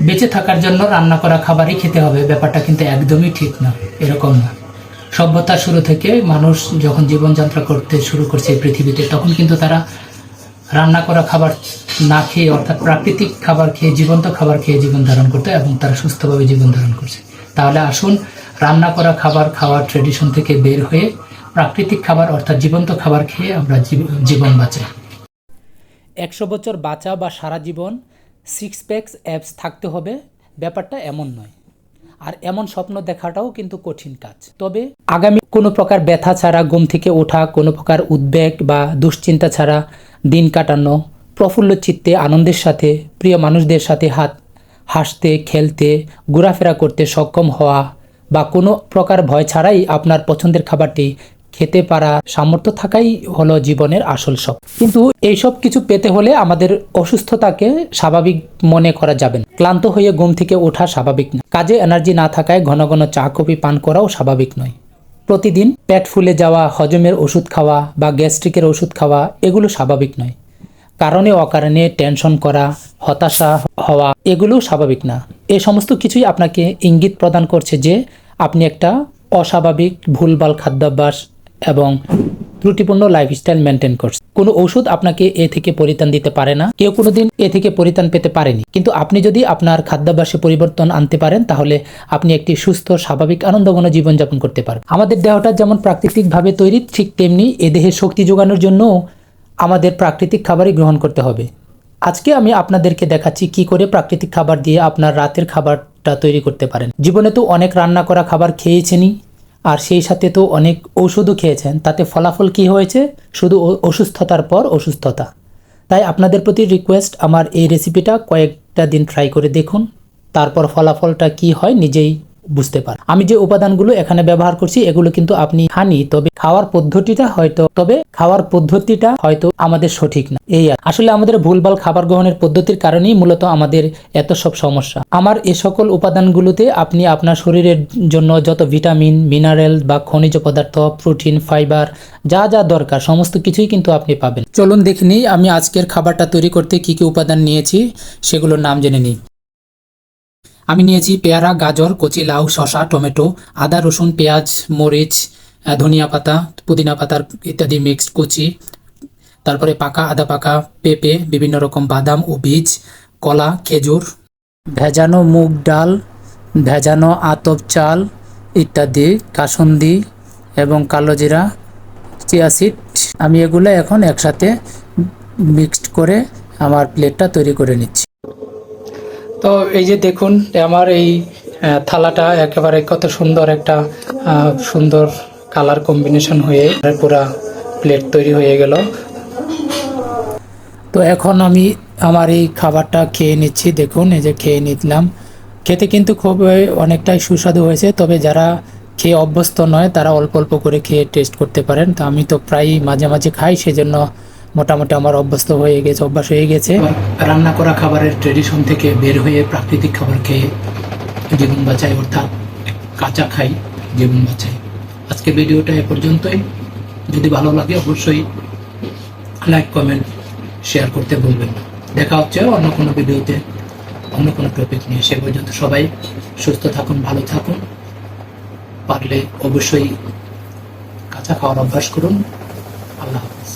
বেঁচে থাকার জন্য রান্না করা খাবারই খেতে হবে, ব্যাপারটা কিন্তু একদমই ঠিক না, এরকম না। সভ্যতার শুরু থেকে মানুষ যখন জীবনযাত্রা করতে শুরু করছে এই পৃথিবীতে, তখন কিন্তু তারা রান্না করা খাবার না খেয়ে, অর্থাৎ প্রাকৃতিক খাবার খেয়ে, জীবন্ত খাবার খেয়ে জীবন ধারণ করতে, এবং তারা সুস্থভাবে জীবন ধারণ করছে। তাহলে আসুন রান্না করা খাবার খাওয়ার ট্রেডিশন থেকে বের হয়ে প্রাকৃতিক খাবার অর্থাৎ জীবন্ত খাবার খেয়ে আমরা জীবন বাঁচাই। 100 বছর বাঁচা বা সারা জীবন 6 প্যাকস অ্যাবস থাকতে হবে, ব্যাপারটা এমন নয়। আর এমন স্বপ্ন দেখাটাও কিন্তু কঠিন কাজ। তবে আগামী কোনো প্রকার ব্যথা ছাড়া ঘুম থেকে ওঠা, কোনো প্রকার উদ্বেগ বা দুশ্চিন্তা ছাড়া দিন কাটানো, প্রফুল্ল চিত্তে আনন্দের সাথে প্রিয় মানুষদের সাথে হাসতে খেলতে ঘোরাফেরা করতে সক্ষম হওয়া, বা কোনো প্রকার ভয় ছাড়াই আপনার পছন্দের খাবারটি খেতে পারা সামর্থ্য থাকাই হলো জীবনের আসল শখ। কিন্তু এইসব কিছু পেতে হলে আমাদের অসুস্থতাকে স্বাভাবিক মনে করা যাবে না। ক্লান্ত হয়ে ঘুম থেকে ওঠা স্বাভাবিক না। কাজে এনার্জি না থাকায় ঘন ঘন চা কফি পান করাও স্বাভাবিক নয়। প্রতিদিন পেট ফুলে যাওয়া, হজমের ওষুধ খাওয়া বা গ্যাস্ট্রিকের ওষুধ খাওয়া এগুলো স্বাভাবিক নয়। কারণে অকারণে টেনশন করা, হতাশা হওয়া এগুলো স্বাভাবিক না। এই সমস্ত কিছুই আপনাকে ইঙ্গিত প্রদান করছে যে আপনি একটা অস্বাভাবিক ভুলভাল খাদ্যাভ্যাস এবং ত্রুটিপূর্ণ লাইফস্টাইল মেনটেন করছে। কোনো ঔষধ আপনাকে এ থেকে পরিত্রাণ দিতে পারে না, কেউ কোনোদিন এ থেকে পরিত্রাণ পেতে পারেনি। কিন্তু আপনি যদি আপনার খাদ্যাভ্যাসে পরিবর্তন আনতে পারেন, তাহলে আপনি একটি সুস্থ, স্বাভাবিক, আনন্দঘন জীবনযাপন করতে পারেন। আমাদের দেহটা যেমন প্রাকৃতিকভাবে তৈরি, ঠিক তেমনি এ দেহে শক্তি যোগানোর জন্য আমাদের প্রাকৃতিক খাবারই গ্রহণ করতে হবে। আজকে আমি আপনাদেরকে দেখাচ্ছি কি করে প্রাকৃতিক খাবার দিয়ে আপনার রাতের খাবারটা তৈরি করতে পারেন। জীবনে তো অনেক রান্না করা খাবার খেয়েছেনই, আর সেই সাথে তো অনেক ওষুধও খেয়েছেন। তাতে ফলাফল কি হয়েছে? শুধু অসুস্থতার পর অসুস্থতা। তাই আপনাদের প্রতি রিকোয়েস্ট, আমার এই রেসিপিটা কয়েকটা দিন ট্রাই করে দেখুন, তারপর ফলাফলটা কি হয় নিজেই বুঝতে পারেন। আমি যে উপাদানগুলো এখানে ব্যবহার করছি এগুলো কিন্তু আপনি খানই, তবে খাওয়ার পদ্ধতিটা হয়তো আমাদের সঠিক না। এই আসলে আমাদের ভুলভাল খাবার গ্রহণের পদ্ধতির কারণেই মূলত আমাদের এত সব সমস্যা। আমার এ সকল উপাদানগুলোতে আপনি আপনার শরীরের জন্য যত ভিটামিন, মিনারেল বা খনিজ পদার্থ, প্রোটিন, ফাইবার যা যা দরকার সমস্ত কিছুই কিন্তু আপনি পাবেন। চলুন দেখে নিই আমি আজকের খাবারটা তৈরি করতে কি কি উপাদান নিয়েছি, সেগুলোর নাম জেনে নিই। আমি নিয়েছি পেয়ারা, গাজর, কচি লাউ, শসা, টমেটো, আদা, রসুন, পেঁয়াজ, মরিচ, ধনিয়া পাতা, পুদিনা পাতার ইত্যাদি মিক্সড কচি, তারপরে পাকা আদা পাকা পেঁপে, বিভিন্ন রকম বাদাম ও বীজ, কলা, খেজুর, ভেজানো মুগ ডাল, ভেজানো আতপ চাল ইত্যাদি, কাসুন্দি এবং কালো জিরা, চিয়া সিড। আমি এগুলো এখন একসাথে মিক্সড করে আমার প্লেটটা তৈরি করে নিচ্ছি। তো এই যে দেখুন আমার এই থালাটা একেবারে কত সুন্দর একটা সুন্দর কালার কম্বিনেশন হয়ে পুরা প্লেট তৈরি হয়ে গেল। তো এখন আমি আমার এই খাবারটা খেয়ে নিচ্ছি। দেখুন এই যে খেয়ে নিলাম। খেতে কিন্তু খুব অনেকটাই সুস্বাদু হয়েছে, তবে যারা খেয়ে অভ্যস্ত নয় তারা অল্প অল্প করে খেয়ে টেস্ট করতে পারেন। তো আমি তো প্রায় মাঝে মাঝে খাই, সেজন্য মোটামুটি আমার অভ্যাস হয়ে গেছে। রান্না করা খাবারের ট্রেডিশন থেকে বের হয়ে প্রাকৃতিক খাবার খেয়ে জীবন বাঁচাই, অর্থাৎ কাঁচা খাই জীবন বাঁচাই। আজকে ভিডিওটা এ পর্যন্তই। যদি ভালো লাগে অবশ্যই লাইক, কমেন্ট, শেয়ার করতে ভুলবেন না। দেখা হচ্ছে অন্য কোনো ভিডিওতে, অন্য কোনো টপিক নিয়ে। সে পর্যন্ত সবাই সুস্থ থাকুন, ভালো থাকুন। পারলে অবশ্যই কাঁচা খাওয়ার অভ্যাস করুন। আল্লাহ হাফেজ।